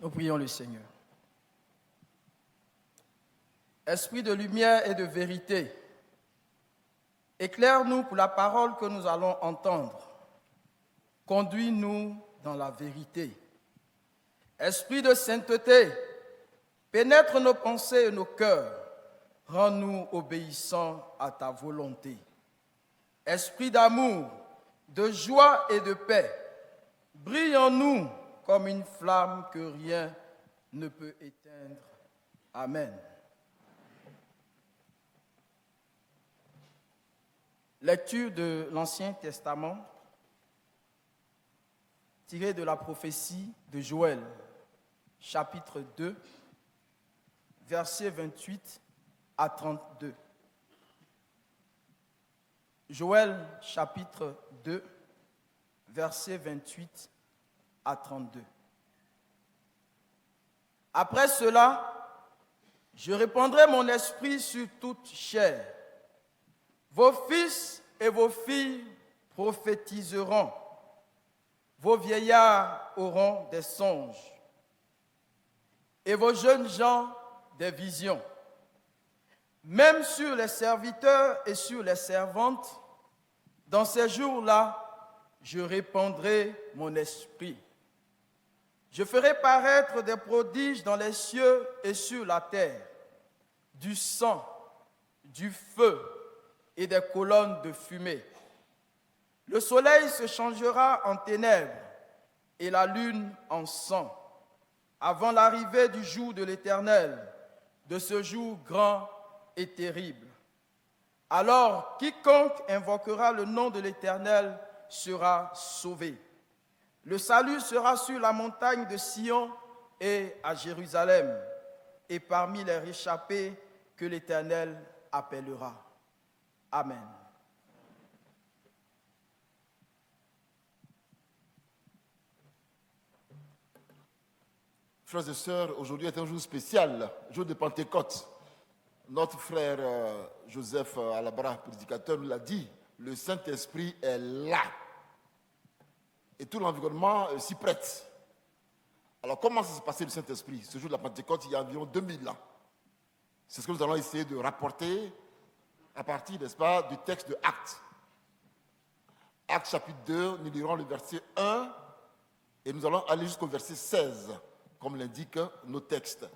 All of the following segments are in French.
Nous prions le Seigneur. Esprit de lumière et de vérité, éclaire-nous pour la parole que nous allons entendre. Conduis-nous dans la vérité. Esprit de sainteté, pénètre nos pensées et nos cœurs. Rends-nous obéissants à ta volonté. Esprit d'amour, de joie et de paix, brille en nous comme une flamme que rien ne peut éteindre. Amen. Lecture de l'Ancien Testament tirée de la prophétie de Joël, chapitre 2, versets 28 à 32. Joël, chapitre 2, versets 28 à 32. Après cela, je répandrai mon esprit sur toute chair. Vos fils et vos filles prophétiseront. Vos vieillards auront des songes. Et vos jeunes gens des visions. Même sur les serviteurs et sur les servantes, dans ces jours-là, je répandrai mon esprit. Je ferai paraître des prodiges dans les cieux et sur la terre, du sang, du feu et des colonnes de fumée. Le soleil se changera en ténèbres et la lune en sang, avant l'arrivée du jour de l'Éternel, de ce jour grand et terrible. Alors, quiconque invoquera le nom de l'Éternel sera sauvé. Le salut sera sur la montagne de Sion et à Jérusalem, et parmi les réchappés que l'Éternel appellera. Amen. Frères et sœurs, aujourd'hui est un jour spécial, jour de Pentecôte. Notre frère Joseph Alabra, prédicateur, nous l'a dit, le Saint-Esprit est là. Et tout l'environnement s'y prête. Alors comment ça s'est passé le Saint-Esprit? Ce jour de la Pentecôte, il y a environ 2000 ans. C'est ce que nous allons essayer de rapporter à partir, n'est-ce pas, du texte de Actes. Actes chapitre 2, nous lirons le verset 1 et nous allons aller jusqu'au verset 16, comme l'indiquent nos textes.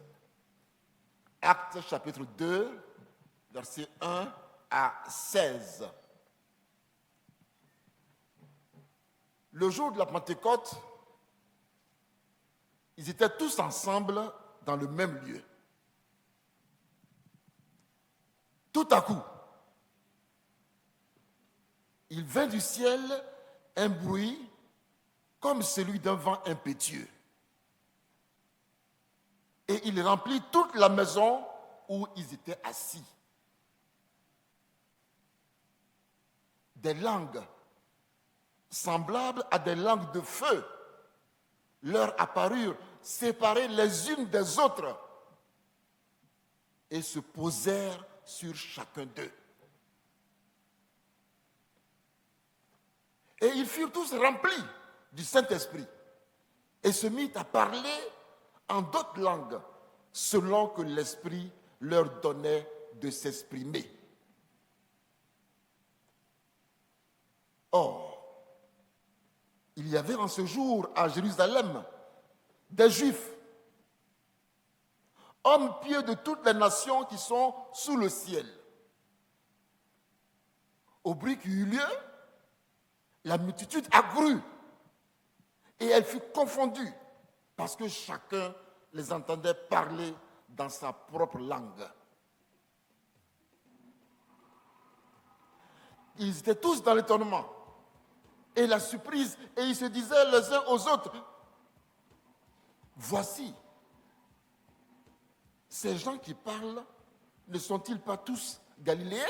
Actes chapitre 2, verset 1 à 16. Le jour de la Pentecôte, ils étaient tous ensemble dans le même lieu. Tout à coup, il vint du ciel un bruit comme celui d'un vent impétueux. Et il remplit toute la maison où ils étaient assis. Des langues semblables à des langues de feu leur apparurent, séparées les unes des autres, et se posèrent sur chacun d'eux. Et ils furent tous remplis du Saint-Esprit et se mirent à parler en d'autres langues, selon que l'Esprit leur donnait de s'exprimer. Or, il y avait en ce jour à Jérusalem des Juifs, hommes pieux de toutes les nations qui sont sous le ciel. Au bruit qui eut lieu, la multitude accrut et elle fut confondue parce que chacun les entendait parler dans sa propre langue. Ils étaient tous dans l'étonnement et la surprise, et ils se disaient les uns aux autres, voici, ces gens qui parlent, ne sont-ils pas tous galiléens?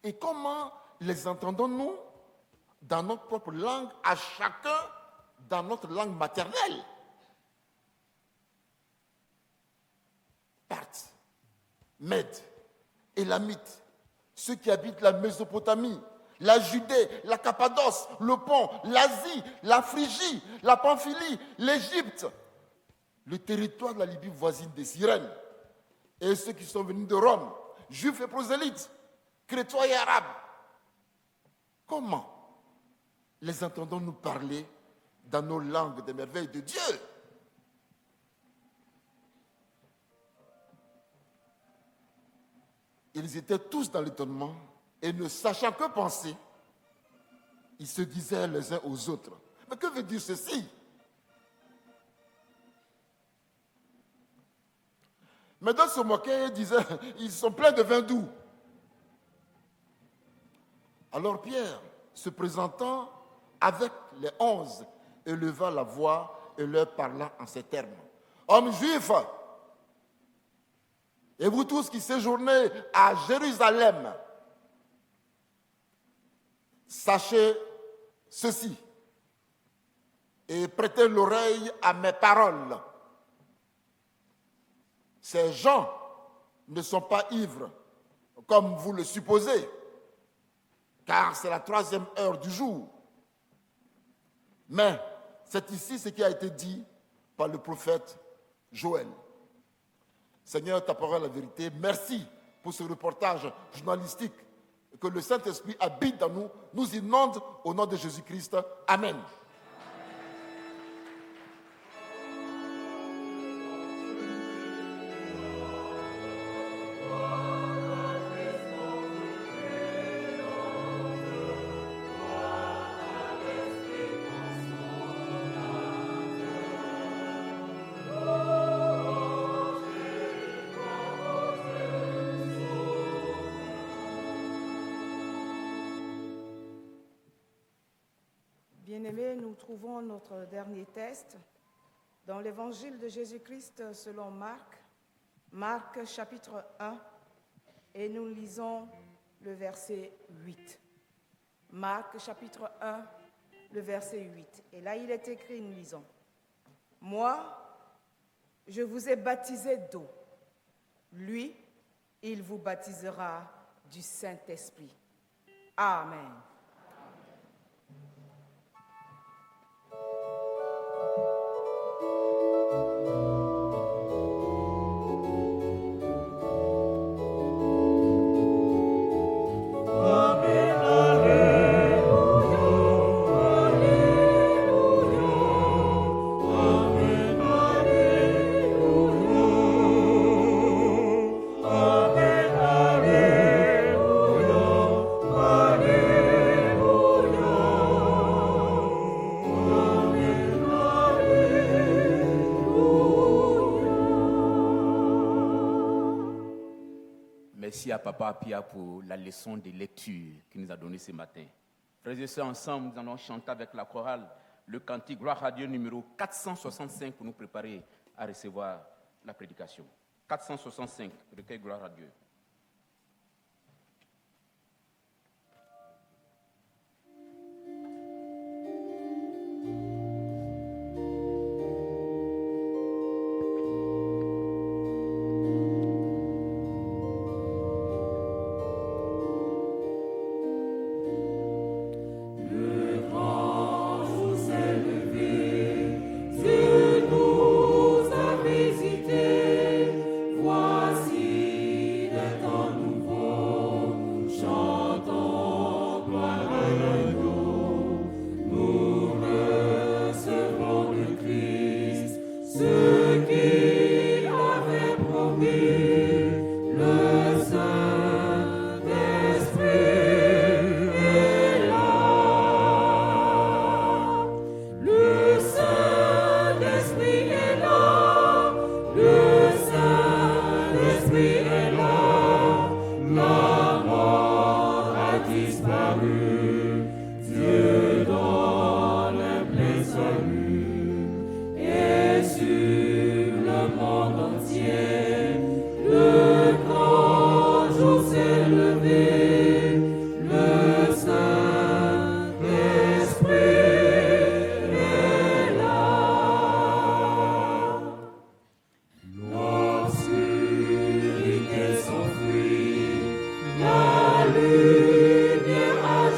Et comment les entendons-nous dans notre propre langue, à chacun dans notre langue maternelle? Parthes, Mèdes, Élamites, ceux qui habitent la Mésopotamie, la Judée, la Cappadoce, le Pont, l'Asie, la Phrygie, la Pamphylie, l'Égypte, le territoire de la Libye voisine des Cyrènes, et ceux qui sont venus de Rome, juifs et prosélytes, crétois et arabes. Comment les entendons-nous parler dans nos langues des merveilles de Dieu? Ils étaient tous dans l'étonnement et ne sachant que penser, ils se disaient les uns aux autres, mais que veut dire ceci? Mais d'autres se moquaient et disaient, ils sont pleins de vin doux. Alors Pierre, se présentant avec les 11, éleva la voix et leur parla en ces termes. Hommes juifs, et vous tous qui séjournez à Jérusalem, sachez ceci et prêtez l'oreille à mes paroles. Ces gens ne sont pas ivres, comme vous le supposez, car c'est la 3e heure du jour. Mais c'est ici ce qui a été dit par le prophète Joël. Seigneur, ta parole est la vérité. Merci pour ce reportage journalistique. Que le Saint-Esprit habite dans nous, nous inonde au nom de Jésus-Christ. Amen. Bien-aimés, nous trouvons notre dernier texte dans l'Évangile de Jésus-Christ selon Marc, Marc chapitre 1, et nous lisons le verset 8. Marc chapitre 1, le verset 8. Et là, il est écrit, nous lisons, « Moi, je vous ai baptisé d'eau. Lui, il vous baptisera du Saint-Esprit. Amen. » Merci à Papa Pia pour la leçon de lecture qu'il nous a donnée ce matin. Frères et sœurs, ensemble, nous allons chanter avec la chorale le cantique Gloire à Dieu numéro 465 pour nous préparer à recevoir la prédication. 465, recueil Gloire à Dieu. La lumière a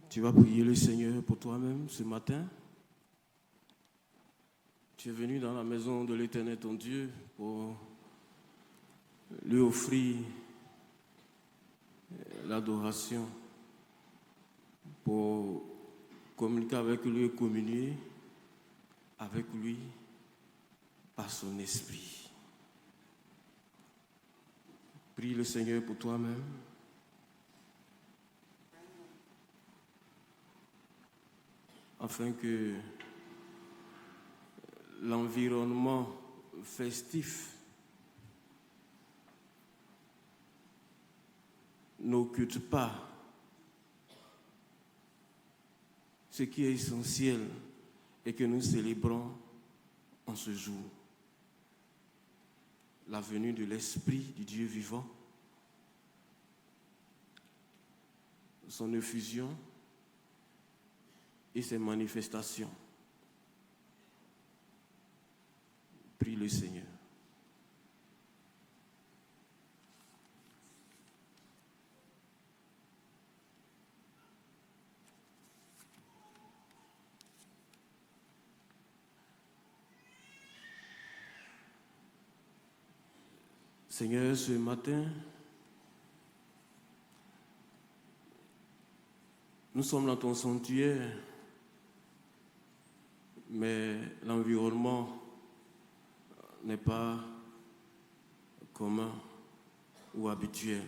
Tu vas prier le Seigneur pour toi-même ce matin. Tu es venu dans la maison de l'Éternel, ton Dieu, pour lui offrir l'adoration, pour communiquer avec lui et communier avec lui par son esprit. Prie le Seigneur pour toi-même. Afin que l'environnement festif n'occulte pas ce qui est essentiel et que nous célébrons en ce jour. La venue de l'Esprit du Dieu vivant, son effusion et ses manifestations. Prie le Seigneur. Seigneur, ce matin, nous sommes dans ton sanctuaire, mais l'environnement n'est pas commun ou habituel.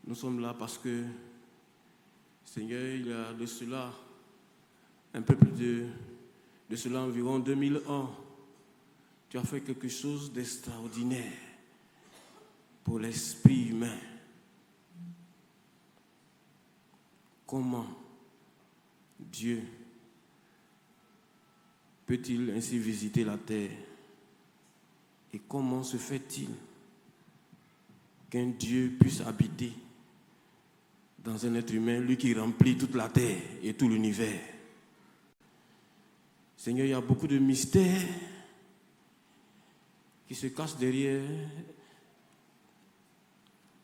Nous sommes là parce que, Seigneur, il y a de cela, un peu plus de cela environ 2000 ans, tu as fait quelque chose d'extraordinaire pour l'esprit humain. Comment Dieu peut-il ainsi visiter la terre? Et comment se fait-il qu'un Dieu puisse habiter dans un être humain, lui qui remplit toute la terre et tout l'univers? Seigneur, il y a beaucoup de mystères qui se cache derrière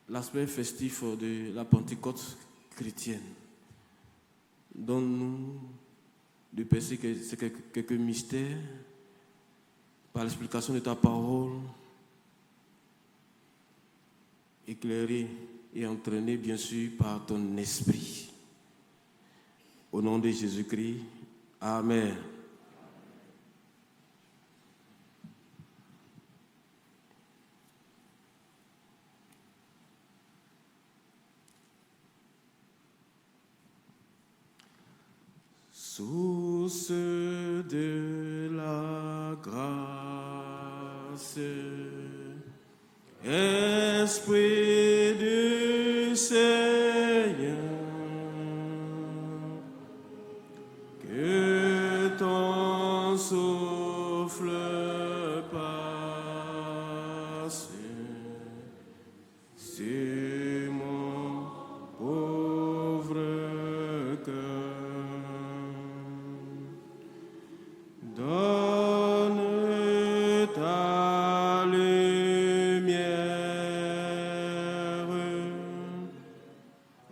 l'aspect festif de la Pentecôte chrétienne. Donne-nous de percer quelques mystères par l'explication de ta parole, éclairée et entraînée bien sûr par ton esprit. Au nom de Jésus-Christ, Amen. Source de la grâce, Esprit du Seigneur, que ton souffle passe sur mon pauvre cœur. Donne ta lumière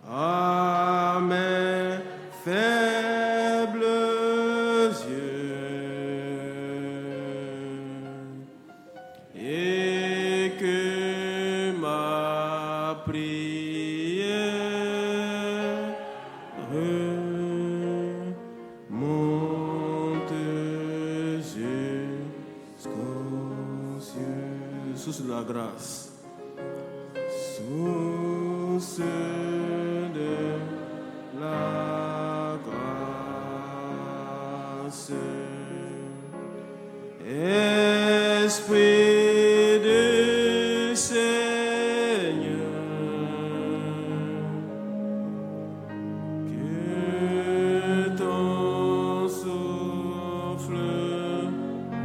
à mes faibles yeux et que ma prière monte jusqu'aux cieux. Source de la grâce, source de la grâce, Esprit du Seigneur, que ton souffle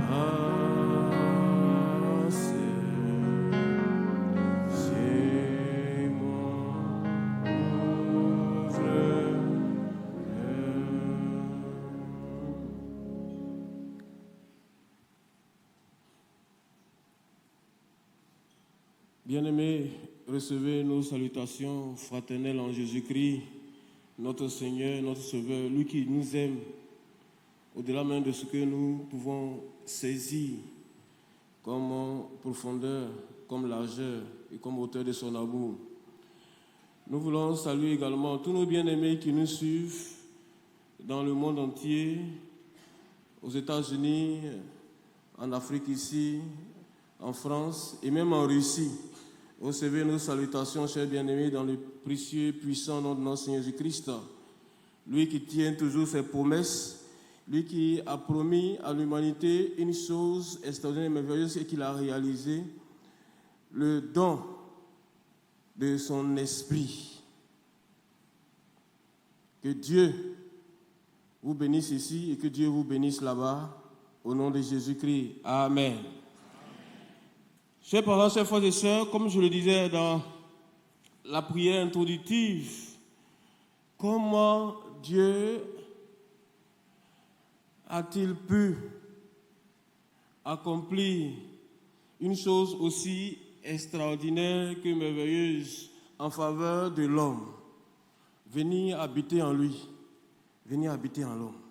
passe sur mon pauvre cœur. Bien-aimés, recevez nos salutations fraternelles en Jésus-Christ, notre Seigneur, notre Sauveur, lui qui nous aime au-delà même de ce que nous pouvons saisir comme profondeur, comme largeur et comme hauteur de son amour. Nous voulons saluer également tous nos bien-aimés qui nous suivent dans le monde entier, aux États-Unis, en Afrique ici, en France et même en Russie. Recevez nos salutations, chers bien-aimés, dans le précieux, puissant nom de notre Seigneur Jésus-Christ. Lui qui tient toujours ses promesses, lui qui a promis à l'humanité une chose extraordinaire et merveilleuse et qu'il a réalisé, le don de son esprit. Que Dieu vous bénisse ici et que Dieu vous bénisse là-bas. Au nom de Jésus-Christ. Amen. Chers parents, chers frères et sœurs, comme je le disais dans la prière introductive, comment Dieu a-t-il pu accomplir une chose aussi extraordinaire que merveilleuse en faveur de l'homme? Venir habiter en lui, venir habiter en l'homme,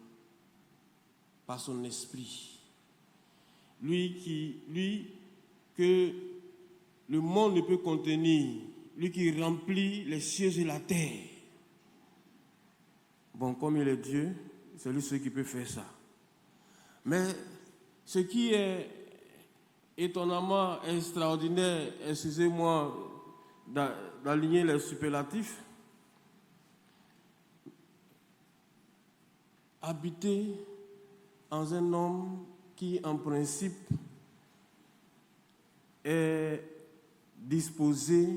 par son esprit. Lui que le monde ne peut contenir, lui qui remplit les cieux et la terre. Bon, comme il est Dieu, c'est lui seul qui peut faire ça. Mais ce qui est étonnamment extraordinaire, excusez-moi d'aligner les superlatifs, habiter en un homme qui, en principe, est disposé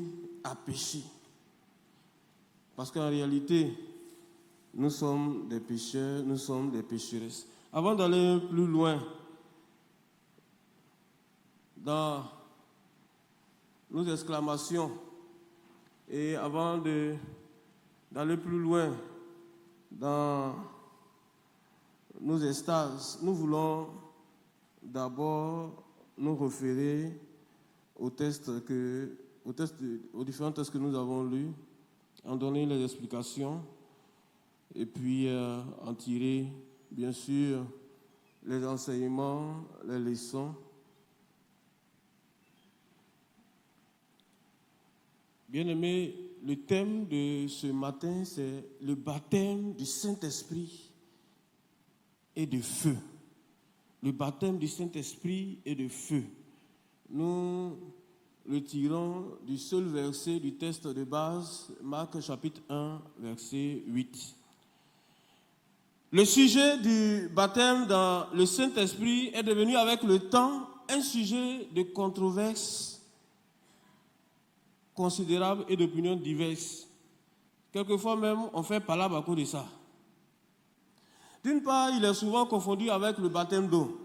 à pécher. Parce qu'en réalité, nous sommes des pécheurs, nous sommes des pécheresses. Avant d'aller plus loin dans nos exclamations et avant d'aller plus loin dans nos extases, nous voulons d'abord nous référer aux différents textes que nous avons lus, en donner les explications et puis en tirer, bien sûr, les enseignements, les leçons. Bien-aimés, le thème de ce matin, c'est le baptême du Saint-Esprit et de feu. Le baptême du Saint-Esprit et de feu. Nous le tirons du seul verset du texte de base, Marc chapitre 1, verset 8. Le sujet du baptême dans le Saint-Esprit est devenu avec le temps un sujet de controverse considérable et d'opinions diverses. Quelquefois même, on fait palabre à cause de ça. D'une part, il est souvent confondu avec le baptême d'eau.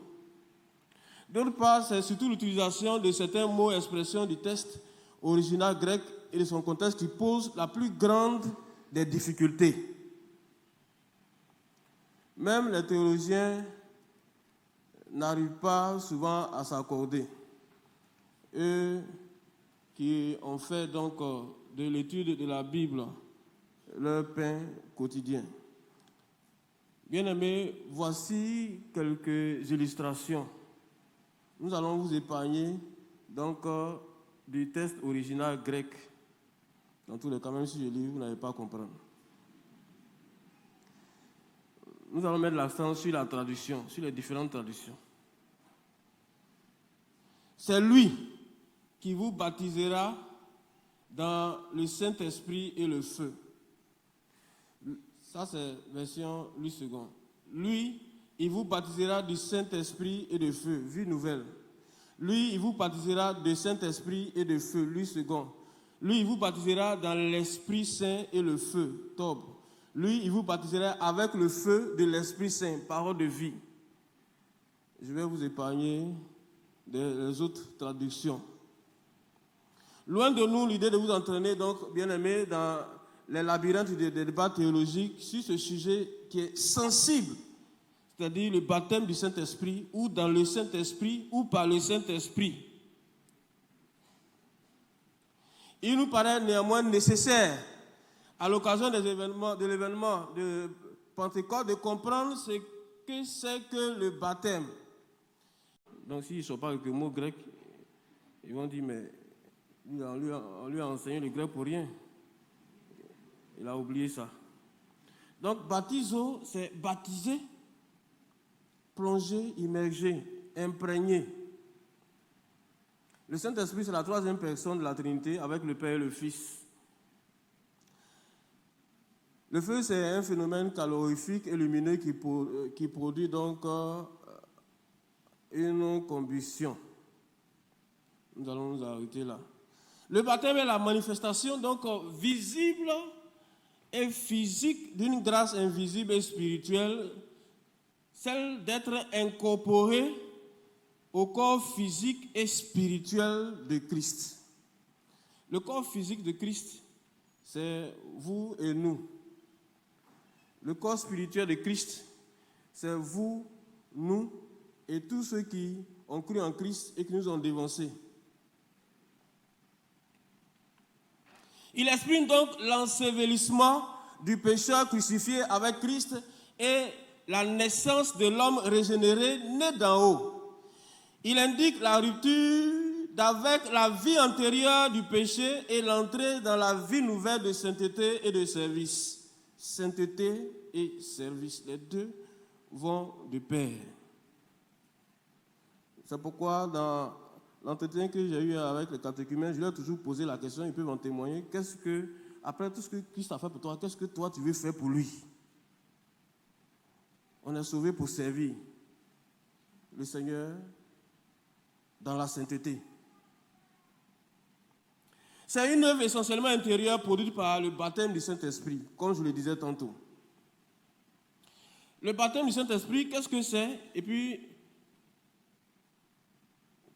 D'autre part, c'est surtout l'utilisation de certains mots et expressions du texte original grec et de son contexte qui pose la plus grande des difficultés. Même les théologiens n'arrivent pas souvent à s'accorder. Eux qui ont fait donc de l'étude de la Bible leur pain quotidien. Bien-aimés, voici quelques illustrations. Nous allons vous épargner donc du texte original grec. Dans tous les cas, même si je lis, vous n'allez pas comprendre. Nous allons mettre l'accent sur la traduction, sur les différentes traductions. C'est lui qui vous baptisera dans le Saint-Esprit et le feu. Ça, c'est version Louis II. Lui, il vous baptisera du Saint-Esprit et de feu. Vie nouvelle. Lui, il vous baptisera de Saint-Esprit et de feu. Louis II. Lui, il vous baptisera dans l'Esprit Saint et le feu. Tob. Lui, il vous baptisera avec le feu de l'Esprit Saint. Parole de vie. Je vais vous épargner les autres traductions. Loin de nous l'idée de vous entraîner, donc, bien-aimés, dans les labyrinthes des débats théologiques sur ce sujet qui est sensible, c'est-à-dire le baptême du Saint-Esprit, ou dans le Saint-Esprit, ou par le Saint-Esprit. Il nous paraît néanmoins nécessaire, à l'occasion de l'événement de Pentecôte, de comprendre ce que c'est que le baptême. Donc, s'ils ne sont pas avec le mot grec, ils vont dire, mais on lui a enseigné le grec pour rien. Il a oublié ça. Donc, baptizo, c'est baptiser, plonger, immerger, imprégner. Le Saint-Esprit, c'est la troisième personne de la Trinité avec le Père et le Fils. Le feu, c'est un phénomène calorifique et lumineux qui produit donc une combustion. Nous allons nous arrêter là. Le baptême est la manifestation donc visible et physique d'une grâce invisible et spirituelle, celle d'être incorporé au corps physique et spirituel de Christ. Le corps physique de Christ, c'est vous et nous. Le corps spirituel de Christ, c'est vous, nous et tous ceux qui ont cru en Christ et qui nous ont dévancés. Il exprime donc l'ensevelissement du pécheur crucifié avec Christ et la naissance de l'homme régénéré né d'en haut. Il indique la rupture avec la vie antérieure du péché et l'entrée dans la vie nouvelle de sainteté et de service. Sainteté et service, les deux vont de pair. C'est pourquoi dans l'entretien que j'ai eu avec les catéchumènes, je leur ai toujours posé la question, ils peuvent en témoigner, après tout ce que Christ a fait pour toi, qu'est-ce que toi tu veux faire pour lui? On est sauvé pour servir le Seigneur dans la sainteté. C'est une œuvre essentiellement intérieure produite par le baptême du Saint-Esprit, comme je le disais tantôt. Le baptême du Saint-Esprit, qu'est-ce que c'est? Et puis,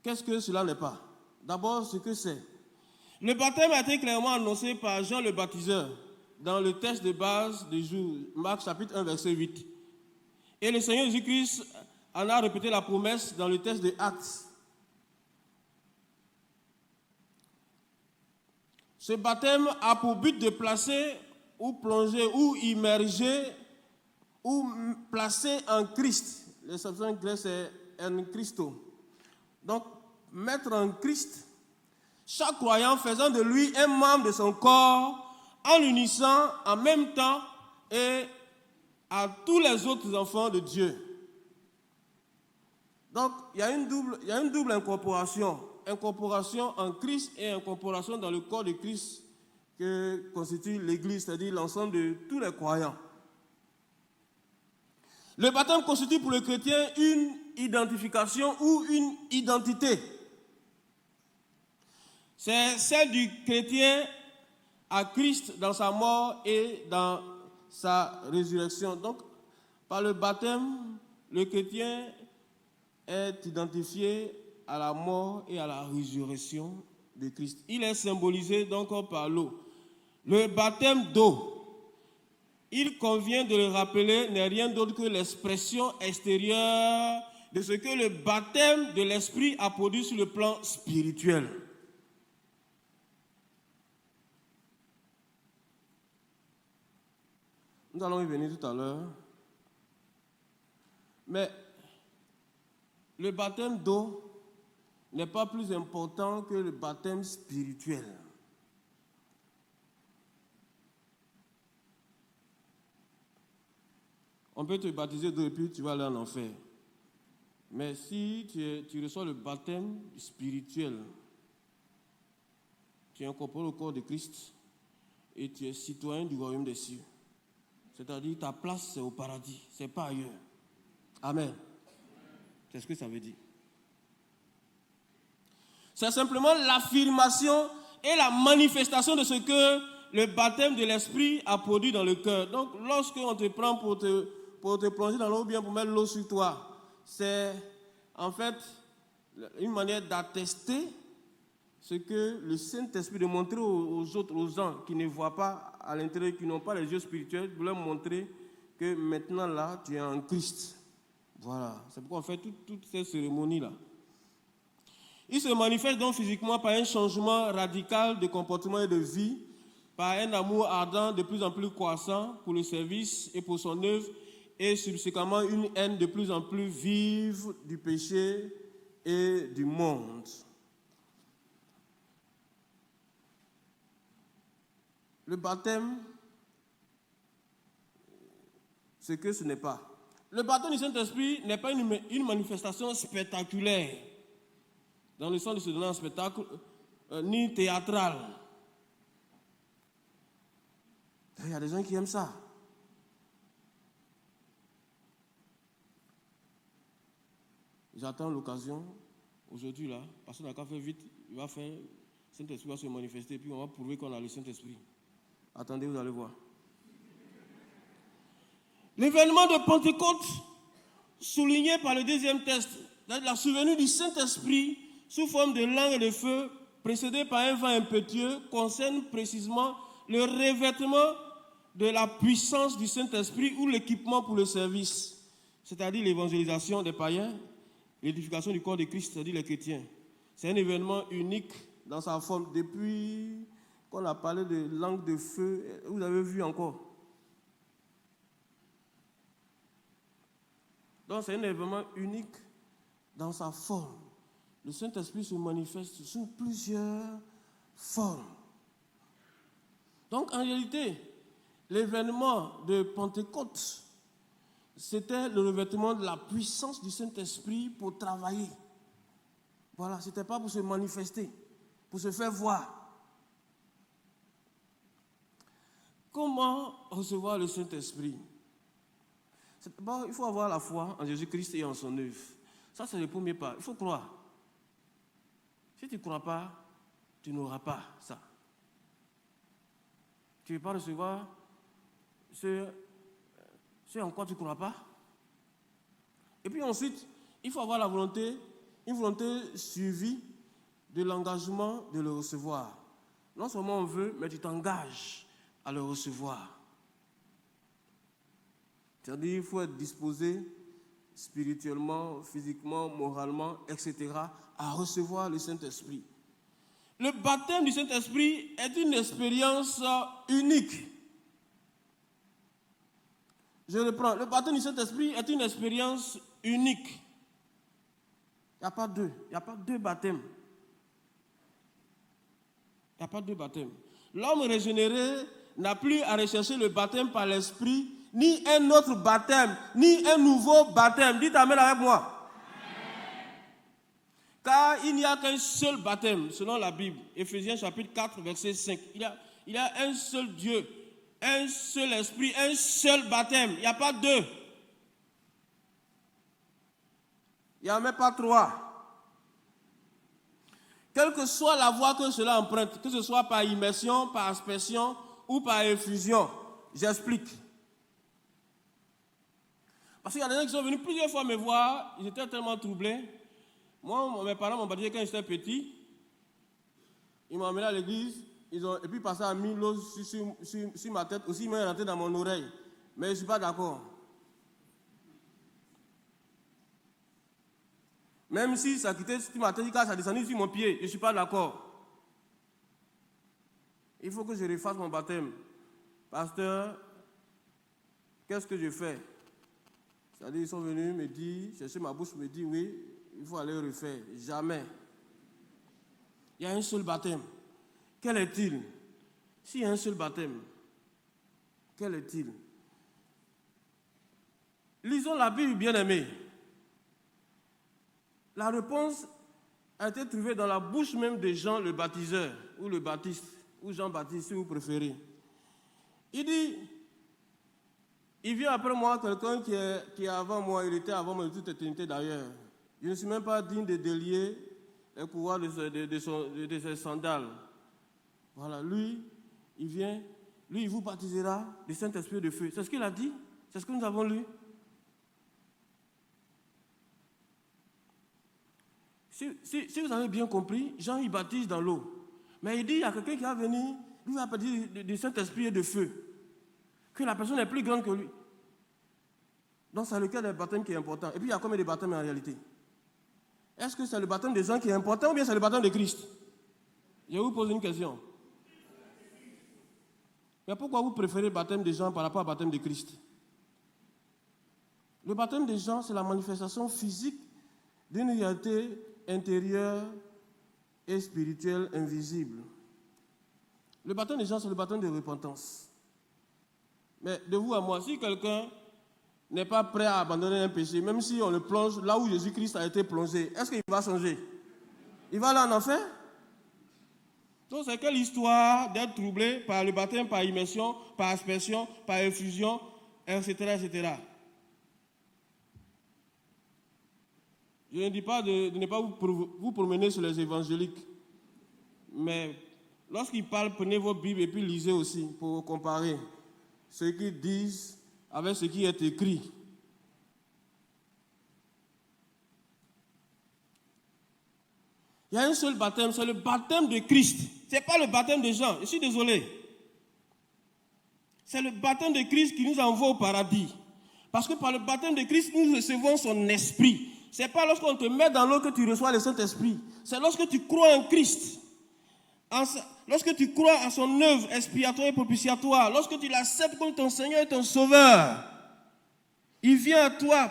qu'est-ce que cela n'est pas? D'abord, ce que c'est. Le baptême a été clairement annoncé par Jean le baptiseur dans le texte de base du jour, Marc chapitre 1, verset 8. Et le Seigneur Jésus-Christ en a répété la promesse dans le texte de Actes. Ce baptême a pour but de placer ou plonger ou immerger ou placer en Christ. L'exception grecque c'est en Christo. Donc, mettre en Christ chaque croyant faisant de lui un membre de son corps en l'unissant en même temps et à tous les autres enfants de Dieu. Donc, il y a une double incorporation. Incorporation en Christ et incorporation dans le corps de Christ que constitue l'Église, c'est-à-dire l'ensemble de tous les croyants. Le baptême constitue pour le chrétien une identification ou une identité. C'est celle du chrétien à Christ dans sa mort et dans sa résurrection. Donc, par le baptême, le chrétien est identifié à la mort et à la résurrection de Christ. Il est symbolisé donc par l'eau. Le baptême d'eau, il convient de le rappeler, n'est rien d'autre que l'expression extérieure de ce que le baptême de l'Esprit a produit sur le plan spirituel. Nous allons y venir tout à l'heure. Mais le baptême d'eau n'est pas plus important que le baptême spirituel. On peut te baptiser d'eau et puis tu vas aller en enfer. Mais si tu reçois le baptême spirituel, tu es incorporé au corps de Christ et tu es citoyen du royaume des cieux. C'est-à-dire ta place c'est au paradis, c'est pas ailleurs. Amen. C'est ce que ça veut dire. C'est simplement l'affirmation et la manifestation de ce que le baptême de l'Esprit a produit dans le cœur. Donc, lorsqu'on te prend pour te plonger dans l'eau ou bien pour mettre l'eau sur toi, c'est en fait une manière d'attester ce que le Saint-Esprit, de montrer aux autres, aux gens qui ne voient pas à l'intérieur, qui n'ont pas les yeux spirituels, de leur montrer que maintenant là, tu es en Christ. Voilà, c'est pourquoi on fait toutes ces cérémonies-là. Il se manifeste donc physiquement par un changement radical de comportement et de vie, par un amour ardent de plus en plus croissant pour le service et pour son œuvre, et subséquemment une haine de plus en plus vive du péché et du monde. Le baptême, ce que ce n'est pas. Le baptême du Saint-Esprit n'est pas une manifestation spectaculaire, dans le sens de se donner un spectacle, ni théâtral. Il y a des gens qui aiment ça. J'attends l'occasion, aujourd'hui là, parce qu'on n'a qu'à faire vite, il va faire, le Saint-Esprit va se manifester, puis on va prouver qu'on a le Saint-Esprit. Attendez, vous allez voir. L'événement de Pentecôte, souligné par le deuxième texte, la survenue du Saint-Esprit sous forme de langue et de feu, précédé par un vent impétueux, concerne précisément le revêtement de la puissance du Saint-Esprit ou l'équipement pour le service, c'est-à-dire l'évangélisation des païens, l'édification du corps de Christ, c'est-à-dire les chrétiens. C'est un événement unique dans sa forme. Depuis qu'on a parlé de langue de feu, vous avez vu encore. Donc c'est un événement unique dans sa forme. Le Saint-Esprit se manifeste sous plusieurs formes. Donc en réalité, l'événement de Pentecôte, c'était le revêtement de la puissance du Saint-Esprit pour travailler. Voilà, ce n'était pas pour se manifester, pour se faire voir. Comment recevoir le Saint-Esprit? Il faut avoir la foi en Jésus-Christ et en son œuvre. Ça, c'est le premier pas. Il faut croire. Si tu ne crois pas, tu n'auras pas ça. Tu ne veux pas recevoir ce en quoi tu ne crois pas. Et puis ensuite, il faut avoir la volonté, une volonté suivie de l'engagement de le recevoir. Non seulement on veut, mais tu t'engages à le recevoir. C'est-à-dire qu'il faut être disposé spirituellement, physiquement, moralement, etc., à recevoir le Saint-Esprit. Le baptême du Saint-Esprit est une expérience unique. Je reprends. Le baptême du Saint-Esprit est une expérience unique. Il n'y a pas deux. Il n'y a pas deux baptêmes. Il n'y a pas deux baptêmes. L'homme régénéré n'a plus à rechercher le baptême par l'Esprit, ni un autre baptême, ni un nouveau baptême. Dites amen avec moi. Car il n'y a qu'un seul baptême, selon la Bible. Éphésiens chapitre 4, verset 5. Il y a un seul Dieu, un seul esprit, un seul baptême. Il n'y a pas deux. Il n'y a même pas trois. Quelle que soit la voie que cela emprunte, que ce soit par immersion, par aspersion ou par effusion, j'explique. Parce qu'il y a des gens qui sont venus plusieurs fois me voir, ils étaient tellement troublés. Moi, mes parents m'ont baptisé quand j'étais petit. Ils m'ont emmené à l'église. Et puis, passaient à mis l'eau sur ma tête. Aussi, ils m'ont rentré dans mon oreille. Mais je ne suis pas d'accord. Même si ça quittait sur ma tête, ça descendait sur mon pied, je ne suis pas d'accord. Il faut que je refasse mon baptême. Pasteur, qu'est-ce que je fais? C'est-à-dire, ils sont venus me dire, chercher ma bouche, me dire, oui, il faut aller refaire. Jamais. Il y a un seul baptême. Quel est-il? S'il y a un seul baptême, quel est-il? Lisons la Bible, bien-aimés. La réponse a été trouvée dans la bouche même de Jean le baptiseur, ou le baptiste, ou Jean-Baptiste, si vous préférez. Il dit, il vient après moi quelqu'un qui est avant moi, il était avant moi de toute éternité d'ailleurs. Je ne suis même pas digne de délier les couloirs de ses sandales. Voilà, lui, il vient, lui, il vous baptisera du Saint-Esprit de feu. C'est ce qu'il a dit, c'est ce que nous avons lu. Si vous avez bien compris, Jean, il baptise dans l'eau. Mais il dit, il y a quelqu'un qui va venir, lui va baptiser du Saint-Esprit et de feu. Que la personne est plus grande que lui. Donc, c'est lequel des baptêmes qui est important. Et puis, il y a combien de baptêmes en réalité? Est-ce que c'est le baptême des gens qui est important ou bien c'est le baptême de Christ? Je vais vous poser une question. Mais pourquoi vous préférez le baptême des gens par rapport au baptême de Christ? Le baptême des gens, c'est la manifestation physique d'une réalité intérieure et spirituelle invisible. Le baptême des gens, c'est le baptême de repentance. Mais de vous à moi, si quelqu'un n'est pas prêt à abandonner un péché, même si on le plonge là où Jésus-Christ a été plongé, est-ce qu'il va changer? Il va aller en enfer? Donc c'est quelle histoire d'être troublé par le baptême, par immersion, par aspersion, par effusion, etc., etc. Je ne dis pas de ne pas vous promener sur les évangéliques, mais lorsqu'ils parlent, prenez vos Bibles et puis lisez aussi pour comparer ce qu'ils disent avec ce qui est écrit. Il y a un seul baptême, c'est le baptême de Christ. Ce n'est pas le baptême des gens, je suis désolé. C'est le baptême de Christ qui nous envoie au paradis. Parce que par le baptême de Christ, nous recevons son esprit. Ce n'est pas lorsqu'on te met dans l'eau que tu reçois le Saint-Esprit. C'est lorsque tu crois en Christ. Lorsque tu crois à son œuvre expiatoire et propitiatoire. Lorsque tu l'acceptes comme ton Seigneur et ton Sauveur. Il vient à toi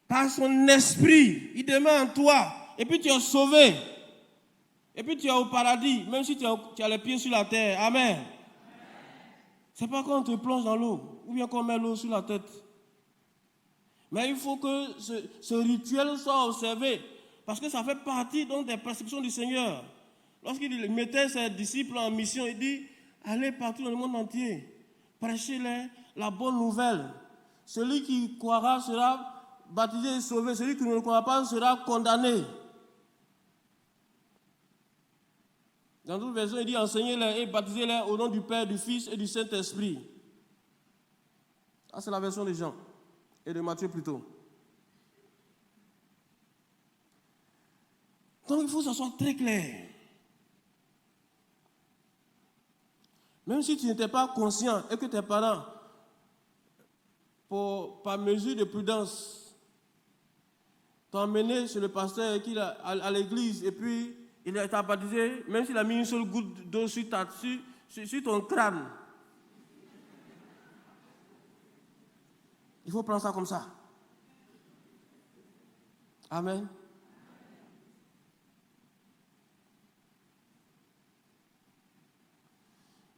par son esprit. Il demeure en toi. Et puis tu es sauvé. Et puis tu es au paradis. Même si tu as les pieds sur la terre. Amen. Ce n'est pas quand on te plonge dans l'eau. Ou bien qu'on met l'eau sur la tête. Mais il faut que ce rituel soit observé, parce que ça fait partie donc des prescriptions du Seigneur. Lorsqu'il mettait ses disciples en mission, il dit, allez partout dans le monde entier, prêchez-les la bonne nouvelle. Celui qui croira sera baptisé et sauvé, celui qui ne croira pas sera condamné. Dans d'autres versions, il dit, enseignez-les et baptisez-les au nom du Père, du Fils et du Saint-Esprit. Ça, c'est la version des Jean. Et de Matthieu plutôt. Donc il faut que ça soit très clair. Même si tu n'étais pas conscient et que tes parents, par mesure de prudence, t'ont emmené chez le pasteur à l'église et puis il t'a baptisé, même s'il a mis une seule goutte d'eau sur ton crâne. Il faut prendre ça comme ça. Amen.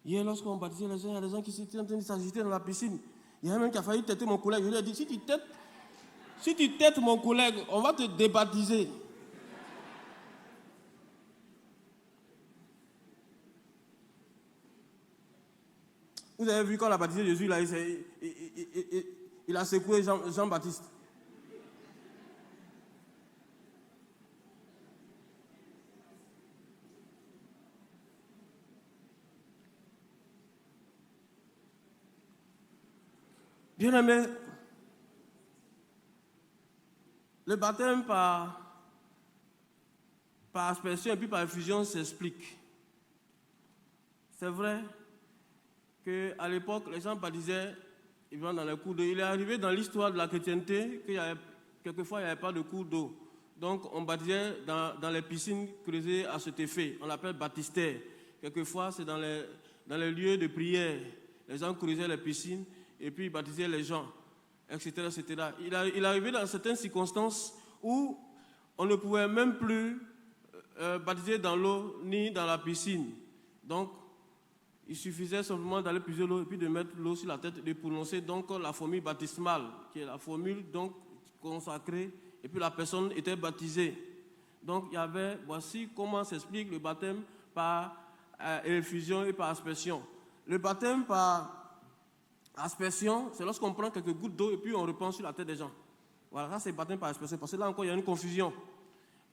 Hier, lorsqu'on baptisait les gens, il y a des gens qui étaient en train de s'agiter dans la piscine. Il y a un même qui a failli têter mon collègue. Je lui ai dit, si tu têtes mon collègue, on va te débaptiser. Vous avez vu quand on a baptisé Jésus, là, il a secoué Jean-Baptiste. Bien-aimé, le baptême par aspersion et puis par effusion s'explique. C'est vrai qu'à l'époque, les gens baptisaient, ils vont dans les cours d'eau. Il est arrivé dans l'histoire de la chrétienté quelquefois il n'y avait pas de cours d'eau. Donc on baptisait dans les piscines creusées à cet effet. On l'appelle baptistère. Quelquefois c'est dans les lieux de prière. Les gens creusaient les piscines et puis ils baptisaient les gens, etc. etc. Il est arrivé dans certaines circonstances où on ne pouvait même plus baptiser dans l'eau ni dans la piscine. Donc, il suffisait simplement d'aller puiser l'eau et puis de mettre l'eau sur la tête et de prononcer donc la formule baptismale, qui est la formule donc consacrée, et puis la personne était baptisée. Donc, voici comment s'explique le baptême par effusion et par aspersion. Le baptême par aspersion, c'est lorsqu'on prend quelques gouttes d'eau et puis on répand sur la tête des gens. Voilà, ça c'est le baptême par aspersion, parce que là encore il y a une confusion.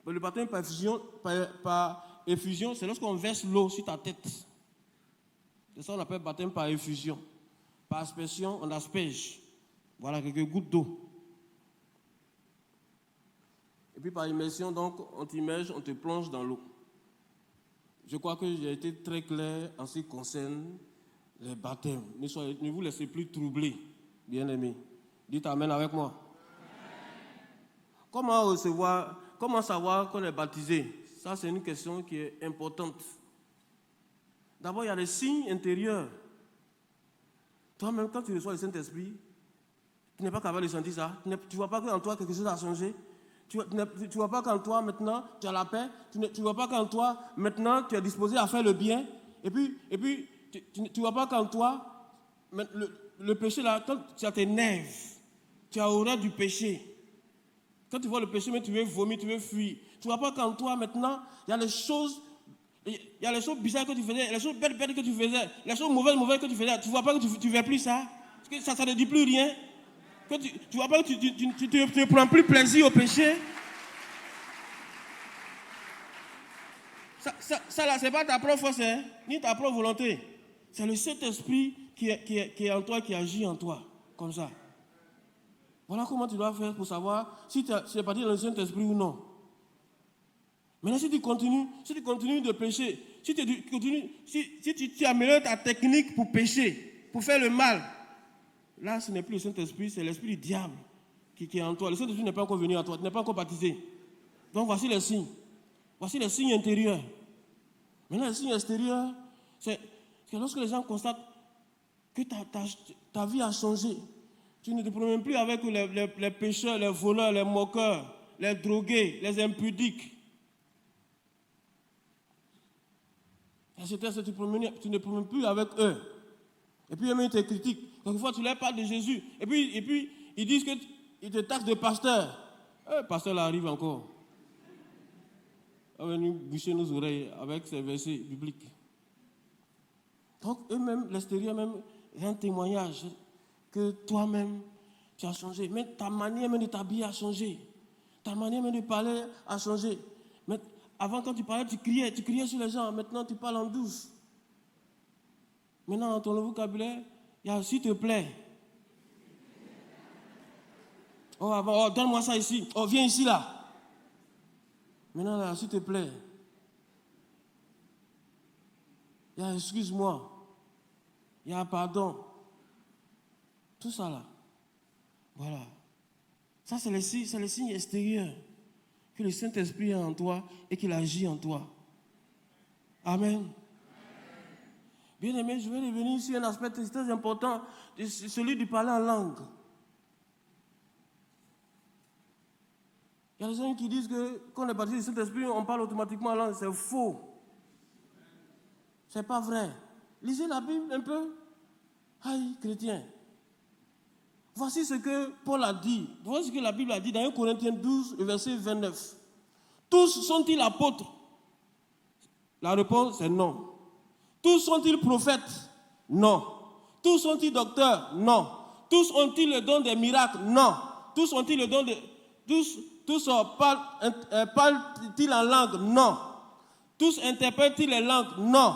Mais le baptême par effusion, c'est lorsqu'on verse l'eau sur ta tête. C'est ça qu'on appelle baptême par effusion. Par aspersion, on asperge. Voilà, quelques gouttes d'eau. Et puis par immersion, donc, on t'immerge, on te plonge dans l'eau. Je crois que j'ai été très clair en ce qui concerne les baptêmes. Ne vous laissez plus troubler, bien-aimés. Dites Amen avec moi. Amen. Comment savoir qu'on est baptisé? Ça, c'est une question qui est importante. D'abord, il y a les signes intérieurs. Toi-même, quand tu reçois le Saint-Esprit, tu n'es pas capable de sentir ça. Tu ne vois pas qu'en toi, quelque chose a changé. Tu ne vois pas qu'en toi, maintenant, tu as la paix. Tu ne vois pas qu'en toi, maintenant, tu es disposé à faire le bien. Et puis tu ne vois pas qu'en toi, le péché, là, quand tu as tes nerfs, tu as horreur du péché. Quand tu vois le péché, mais tu veux vomir, tu veux fuir. Tu ne vois pas qu'en toi, maintenant, il y a les choses bizarres que tu faisais, les choses belles que tu faisais, les choses mauvaises que tu faisais. Tu ne vois pas que tu ne fais plus ça? Parce que ça ne dit plus rien. Que tu ne vois pas que tu ne prends plus plaisir au péché. Ça là, ce n'est pas ta propre force, hein, ni ta propre volonté. C'est le Saint-Esprit qui est en toi, qui agit en toi, comme ça. Voilà comment tu dois faire pour savoir si tu es parti dans le Saint-Esprit ou non. Maintenant, si tu continues de pécher, si tu améliores ta technique pour pécher, pour faire le mal, là, ce n'est plus le Saint-Esprit, c'est l'esprit du diable qui est en toi. Le Saint-Esprit n'est pas encore venu en toi, tu n'es pas encore baptisé. Donc, voici les signes. Voici les signes intérieurs. Maintenant, les signes extérieurs, c'est lorsque les gens constatent que ta vie a changé. Tu ne te promènes plus avec les pécheurs, les voleurs, les moqueurs, les drogués, les impudiques. C'est-à-dire que tu ne promènes plus avec eux. Et puis, ils te critiquent. Quelquefois, tu leur parles de Jésus. Et puis ils disent qu'ils te taxent de pasteur. Le pasteur là arrive encore. Il va venir boucher nos oreilles avec ces versets bibliques. Donc, eux-mêmes, l'extérieur même, il y a un témoignage que toi-même, tu as changé. Mais ta manière même de t'habiller a changé. Ta manière même de parler a changé. Mais avant, quand tu parlais, tu criais sur les gens. Maintenant, tu parles en douce. Maintenant, dans ton vocabulaire, il y a s'il te plaît. Oh, donne-moi ça ici. Oh, viens ici, là. Maintenant, là, s'il te plaît. Il y a excuse-moi. Il y a pardon. Tout ça, là. Voilà. Ça, c'est les signes extérieurs que le Saint-Esprit est en toi et qu'il agit en toi. Amen. Bien aimé, je vais revenir sur un aspect très important, celui du parler en langue. Il y a des gens qui disent que quand on est baptisé du Saint-Esprit, on parle automatiquement en langue. C'est faux. C'est pas vrai. Lisez la Bible un peu. Aïe, chrétien. Voici ce que Paul a dit. Voici ce que la Bible a dit dans 1 Corinthiens 12, verset 29. Tous sont-ils apôtres? La réponse est non. Tous sont-ils prophètes? Non. Tous sont-ils docteurs? Non. Tous ont-ils le don des miracles? Non. Tous ont-ils le don de... Tous parlent-ils en langue? Non. Tous interprètent-ils les langues? Non.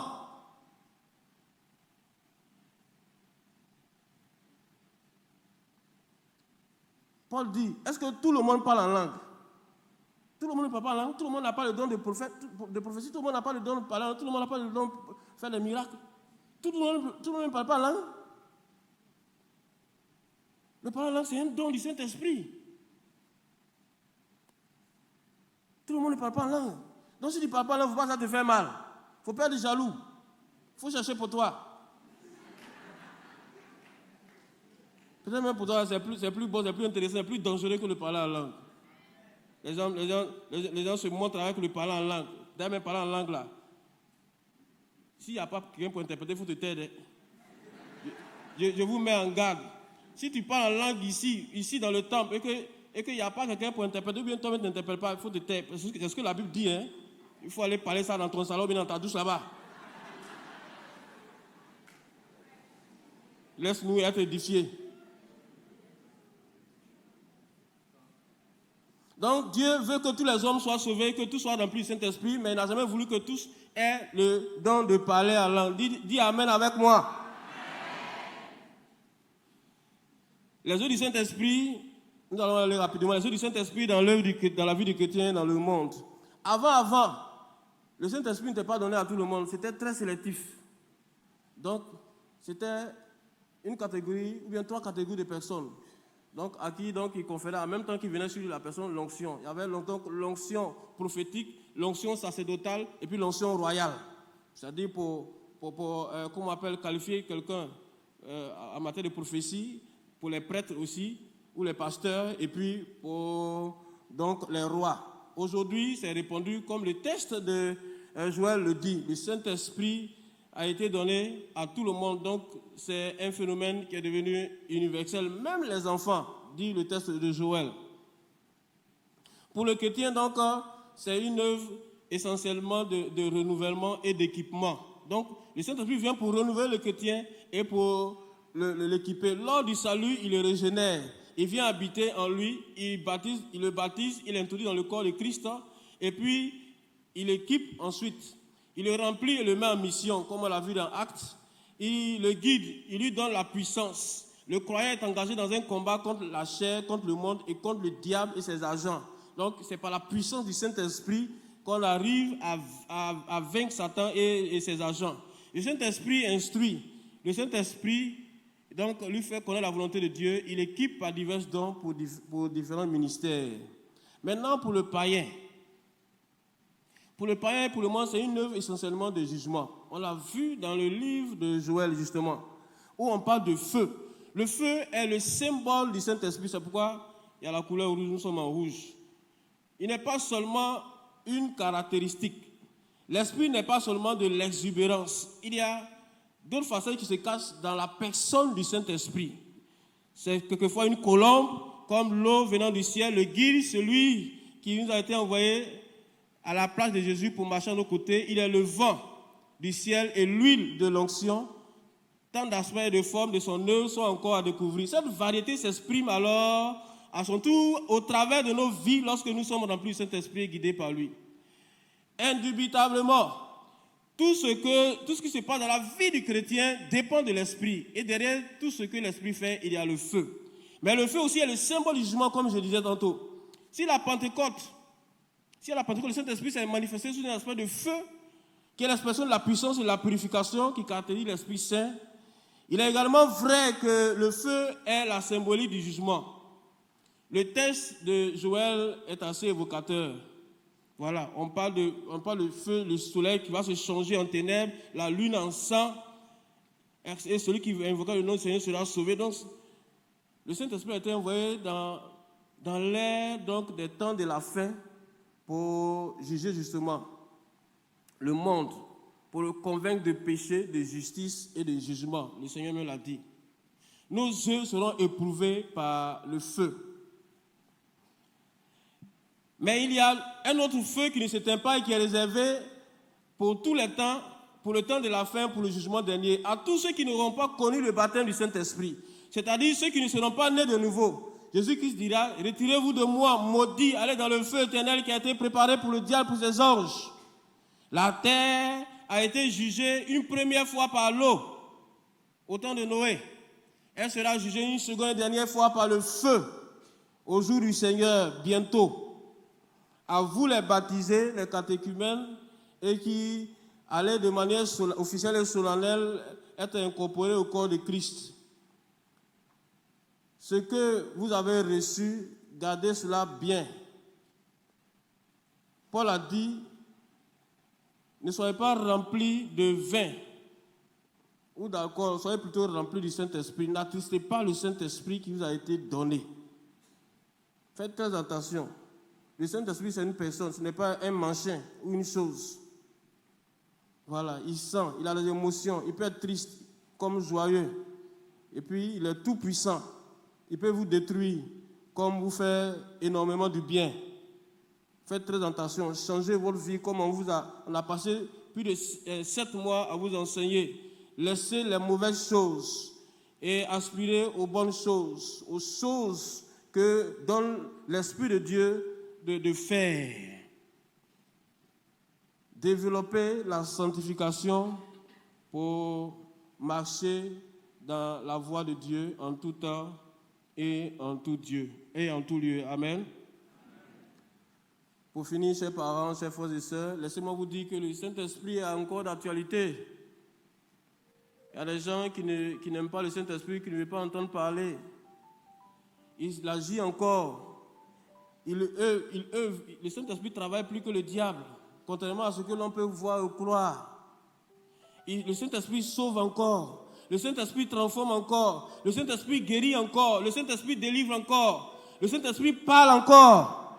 Paul dit, est-ce que tout le monde parle en langue? Tout le monde ne parle pas en langue, tout le monde n'a pas le don de prophète, de prophétie, tout le monde n'a pas le don de parler, tout le monde n'a pas le don de faire des miracles. Tout le monde ne parle pas en langue. Le parler en langue, c'est un don du Saint-Esprit. Tout le monde ne parle pas en langue. Donc si tu ne parles pas en langue, il ne faut pas que ça te fait mal. Il faut pas être jaloux. Il faut chercher pour toi. Peut-être même pour toi, c'est plus beau, c'est plus intéressant, c'est plus dangereux que le parler en langue. Les gens se montrent avec le parler en langue. D'ailleurs, même parler en langue là. S'il n'y a pas quelqu'un pour interpréter, il faut te taire. Je vous mets en garde. Si tu parles en langue ici dans le temple, et qu'il n'y a pas quelqu'un pour interpréter, ou bien toi-même ne t'interprètes pas, il faut te taire. C'est ce que la Bible dit. Hein? Il faut aller parler ça dans ton salon, ou bien dans ta douche là-bas. Laisse-nous être édifiés. Donc Dieu veut que tous les hommes soient sauvés, que tous soient remplis du Saint-Esprit, mais il n'a jamais voulu que tous aient le don de parler en langue. Dis Amen avec moi. Amen. Les œuvres du Saint-Esprit, nous allons aller rapidement, les œuvres du Saint-Esprit dans la vie du chrétien, dans le monde. Avant, le Saint-Esprit n'était pas donné à tout le monde, c'était très sélectif. Donc, c'était une catégorie, ou bien 3 catégories de personnes. Donc, à qui il conférait en même temps qu'il venait sur la personne l'onction. Il y avait l'onction prophétique, l'onction sacerdotale et puis l'onction royale. C'est-à-dire pour comment on appelle, qualifier quelqu'un en matière de prophétie, pour les prêtres aussi, ou les pasteurs, et puis pour donc, les rois. Aujourd'hui, c'est répandu comme le texte de Joël le dit. Le Saint-Esprit a été donné à tout le monde, donc c'est un phénomène qui est devenu universel. Même les enfants, dit le texte de Joël. Pour le chrétien, donc, c'est une œuvre essentiellement de renouvellement et d'équipement. Donc, le Saint-Esprit vient pour renouveler le chrétien et pour l'équiper. Lors du salut, il le régénère. Il vient habiter en lui, il le baptise, il l'introduit dans le corps de Christ, et puis il l'équipe ensuite. Il le remplit et le met en mission, comme on l'a vu dans Actes. Il le guide, il lui donne la puissance. Le croyant est engagé dans un combat contre la chair, contre le monde et contre le diable et ses agents. Donc, c'est par la puissance du Saint-Esprit qu'on arrive à vaincre Satan et ses agents. Le Saint-Esprit instruit. Le Saint-Esprit, donc, lui fait connaître la volonté de Dieu. Il équipe par divers dons pour différents ministères. Maintenant, pour le païen. Pour le païen et pour le monde, c'est une œuvre essentiellement de jugement. On l'a vu dans le livre de Joël, justement, où on parle de feu. Le feu est le symbole du Saint-Esprit. C'est pourquoi il y a la couleur rouge, nous sommes en rouge. Il n'est pas seulement une caractéristique. L'Esprit n'est pas seulement de l'exubérance. Il y a d'autres facettes qui se cachent dans la personne du Saint-Esprit. C'est quelquefois une colombe, comme l'eau venant du ciel, le guide, celui qui nous a été envoyé à la place de Jésus pour marcher à nos côtés. Il est le vent du ciel et l'huile de l'onction. Tant d'aspects et de formes de son œuvre sont encore à découvrir. Cette variété s'exprime alors à son tour au travers de nos vies lorsque nous sommes remplis du Saint-Esprit et guidés par lui. Indubitablement, tout ce qui se passe dans la vie du chrétien dépend de l'Esprit. Et derrière tout ce que l'Esprit fait, il y a le feu. Mais le feu aussi est le symbole du jugement, comme je disais tantôt. Si à la Pentecôte, le Saint-Esprit s'est manifesté sous un aspect de feu, qui est l'expression de la puissance et de la purification qui caractérise l'Esprit Saint, il est également vrai que le feu est la symbolique du jugement. Le texte de Joël est assez évocateur. Voilà, on parle de feu, le soleil qui va se changer en ténèbres, la lune en sang, et celui qui invoquera le nom du Seigneur sera sauvé. Donc, le Saint-Esprit a été envoyé dans l'ère donc, des temps de la fin pour juger justement le monde, pour le convaincre de péché, de justice et de jugement. Le Seigneur me l'a dit. Nos yeux seront éprouvés par le feu. Mais il y a un autre feu qui ne s'éteint pas et qui est réservé pour tous les temps, pour le temps de la fin, pour le jugement dernier, à tous ceux qui n'auront pas connu le baptême du Saint-Esprit, c'est-à-dire ceux qui ne seront pas nés de nouveau. Jésus-Christ dira, retirez-vous de moi, maudits, allez dans le feu éternel qui a été préparé pour le diable, pour ses anges. La terre a été jugée une première fois par l'eau, au temps de Noé. Elle sera jugée une seconde et dernière fois par le feu, au jour du Seigneur, bientôt. À vous les baptisés, les catéchumènes, et qui allaient de manière officielle et solennelle être incorporés au corps de Christ. Ce que vous avez reçu, gardez cela bien. Paul a dit, ne soyez pas remplis de vin ou d'alcool, soyez plutôt remplis du Saint-Esprit. N'attristez pas le Saint-Esprit qui vous a été donné. Faites très attention. Le Saint-Esprit, c'est une personne, ce n'est pas un machin ou une chose. Voilà, il sent, il a des émotions, il peut être triste comme joyeux. Et puis, il est tout puissant. Il peut vous détruire comme vous faire énormément de bien. Faites très attention, changez votre vie comme on a passé plus de 7 mois à vous enseigner. Laissez les mauvaises choses et aspirez aux bonnes choses, aux choses que donne l'Esprit de Dieu de faire. Développer la sanctification pour marcher dans la voie de Dieu en tout temps et en tout Dieu et en tout lieu. Amen. Pour finir, chers parents, chers frères et sœurs, laissez-moi vous dire que le Saint-Esprit est encore d'actualité. Il y a des gens qui n'aiment pas le Saint-Esprit, qui ne veulent pas entendre parler. Il agit encore. Le Saint-Esprit travaille plus que le diable, contrairement à ce que l'on peut voir ou croire. Le Saint-Esprit sauve encore. Le Saint-Esprit transforme encore. Le Saint-Esprit guérit encore. Le Saint-Esprit délivre encore. Le Saint-Esprit parle encore.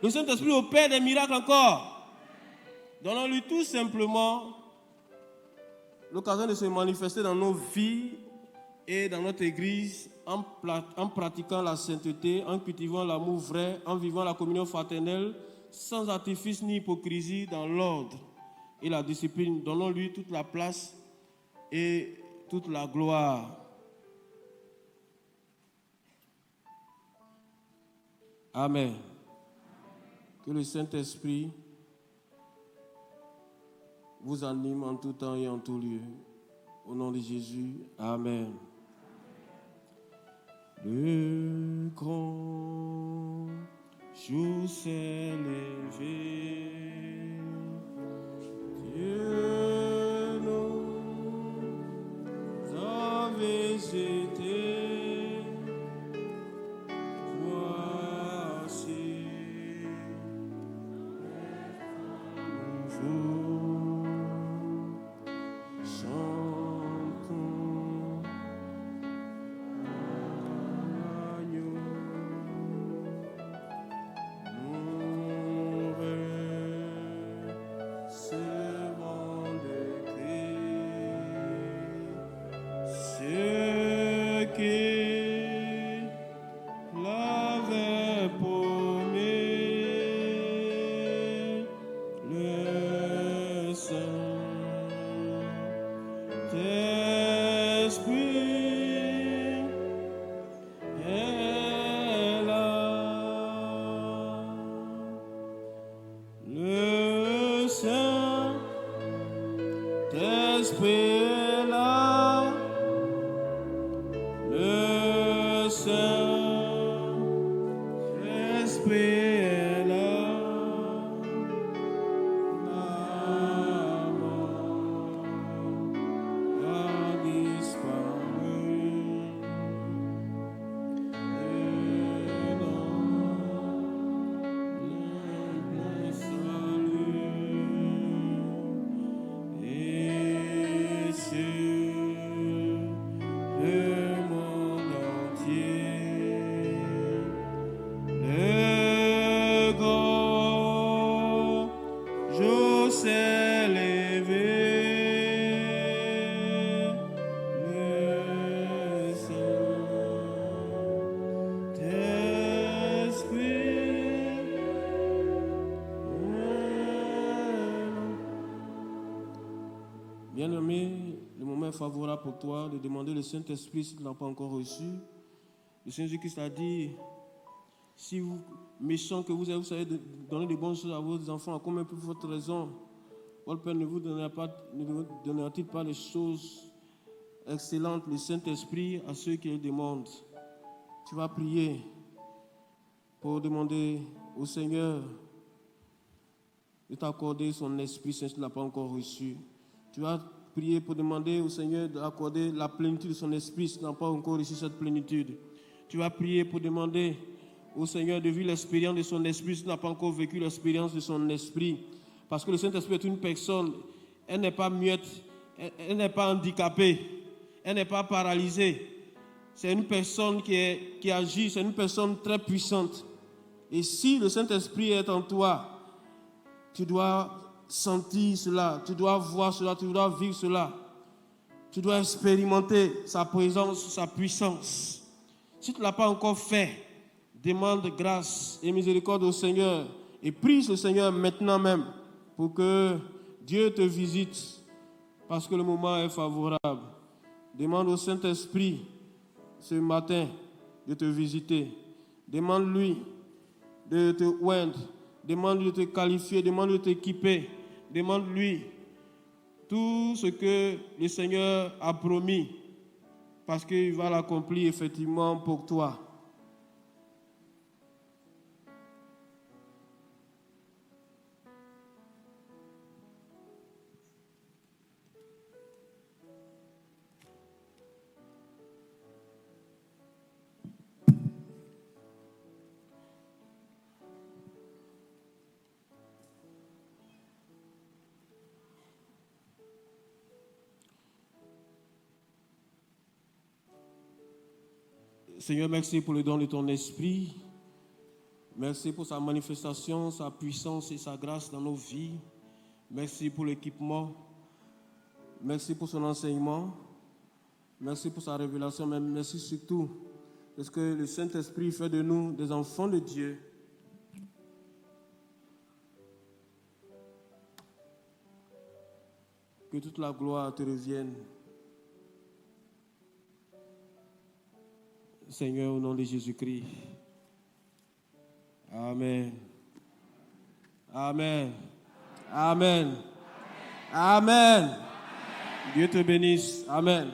Le Saint-Esprit opère des miracles encore. Donnons-lui tout simplement l'occasion de se manifester dans nos vies et dans notre Église en pratiquant la sainteté, en cultivant l'amour vrai, en vivant la communion fraternelle, sans artifice ni hypocrisie, dans l'ordre et la discipline. Donnons-lui toute la place et toute la gloire. Amen. Que le Saint-Esprit vous anime en tout temps et en tout lieu. Au nom de Jésus, Amen. Le grand jour s'est levé. Dieu nous a visités. Voici nous chantons l'agneau. Nous recevons de Christ ce qui l'avait promis, le Saint-Esprit est là. Le Saint-Esprit est là. Le Saint-Esprit est là. La mort a disparu. Et dans le élever le Saint-Esprit. Bien-aimé, le moment est favorable pour toi de demander le Saint-Esprit si tu ne l'as pas encore reçu. Le Seigneur Jésus-Christ a dit, si vous, méchants que vous savez donner de bonnes choses à vos enfants, combien pour votre raison, votre Père ne vous donnera-t-il pas les choses excellentes, le Saint-Esprit, à ceux qui le demandent? Tu vas prier pour demander au Seigneur de t'accorder son Esprit si tu ne l'as pas encore reçu. Tu vas prier pour demander au Seigneur d'accorder la plénitude de son Esprit si tu n'as pas encore reçu cette plénitude. Tu vas prier pour demander au Seigneur de vivre l'expérience de son Esprit si tu n'as pas encore vécu l'expérience de son Esprit. Parce que le Saint-Esprit est une personne, elle n'est pas muette, elle n'est pas handicapée, elle n'est pas paralysée. C'est une personne qui agit, c'est une personne très puissante. Et si le Saint-Esprit est en toi, tu dois sentir cela, tu dois voir cela, tu dois vivre cela. Tu dois expérimenter sa présence, sa puissance. Si tu ne l'as pas encore fait, demande grâce et miséricorde au Seigneur et prie le Seigneur maintenant même pour que Dieu te visite parce que le moment est favorable. Demande au Saint-Esprit ce matin de te visiter. Demande-lui de te oindre. Demande-lui de te qualifier. Demande-lui de t'équiper. Demande-lui tout ce que le Seigneur a promis parce qu'il va l'accomplir effectivement pour toi. Seigneur, merci pour le don de ton esprit. Merci pour sa manifestation, sa puissance et sa grâce dans nos vies. Merci pour l'équipement. Merci pour son enseignement. Merci pour sa révélation. Mais merci surtout parce que le Saint-Esprit fait de nous des enfants de Dieu. Que toute la gloire te revienne. Seigneur, au nom de Jésus-Christ. Amen. Amen. Amen. Amen. Dieu te bénisse. Amen.